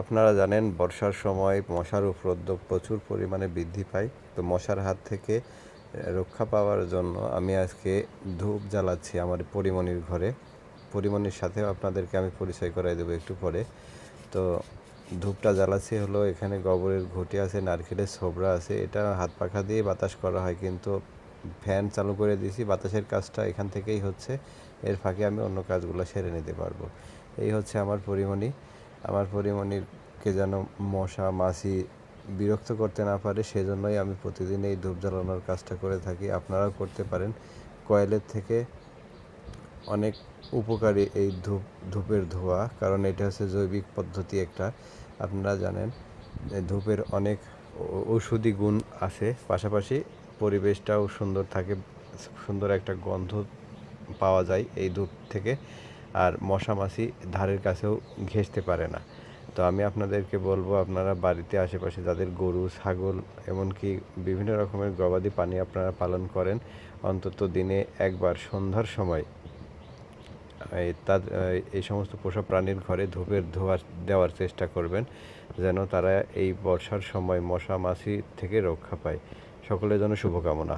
আপনারা জানেন বর্ষার সময় মশার উপদ্রব প্রচুর পরিমাণে বৃদ্ধি পায়। তো মশার হাত থেকে রক্ষা পাওয়ার জন্য আমি আজকে ধূপ জ্বালাচ্ছি আমার পরিমণির ঘরে। পরিমণির সাথেও আপনাদেরকে আমি পরিচয় করাই দেবো একটু পরে। তো ধূপটা জ্বালাচ্ছি হলো, এখানে গোবরের ঘটি আছে, নারকেলের ছোবড়া আছে। এটা হাত পাখা দিয়ে বাতাস করা হয়, কিন্তু ফ্যান চালু করে দিয়েছি, বাতাসের কাজটা এখান থেকেই হচ্ছে। এর ফাঁকে আমি অন্য কাজগুলো সেরে নিতে পারবো। এই হচ্ছে আমার পরিমণি। আমার পরিমণিকে যেন মশা মাছি বিরক্ত করতে না পারে, সেজন্যই আমি প্রতিদিন এই ধূপ জ্বালানোর কাজটা করে থাকি। আপনারাও করতে পারেন। কয়েলের থেকে অনেক উপকারী এই ধূপের ধোঁয়া, কারণ এটা হচ্ছে জৈবিক পদ্ধতি একটা। আপনারা জানেন ধূপের অনেক ঔষধি গুণ আছে, পাশাপাশি পরিবেশটাও সুন্দর থাকে, সুন্দর একটা গন্ধ পাওয়া যায় এই ধূপ থেকে। আর মশা মাছি ধারের কাছেও ঘেঁষতে পারে না। তো আমি আপনাদেরকে বলবো, আপনারা বাড়িতে আশেপাশে যাদের গরু ছাগল এমনকি বিভিন্ন রকমের গবাদি প্রাণী আপনারা পালন করেন, অন্তত দিনে একবার সন্ধ্যার সময় এই সমস্ত পোষা প্রাণীর ঘরে ধূপের ধোঁয়া দেওয়ার চেষ্টা করবেন, যেন তারা এই বর্ষার সময় মশা মাছি থেকে রক্ষা পায়। সকলের জন্য শুভকামনা।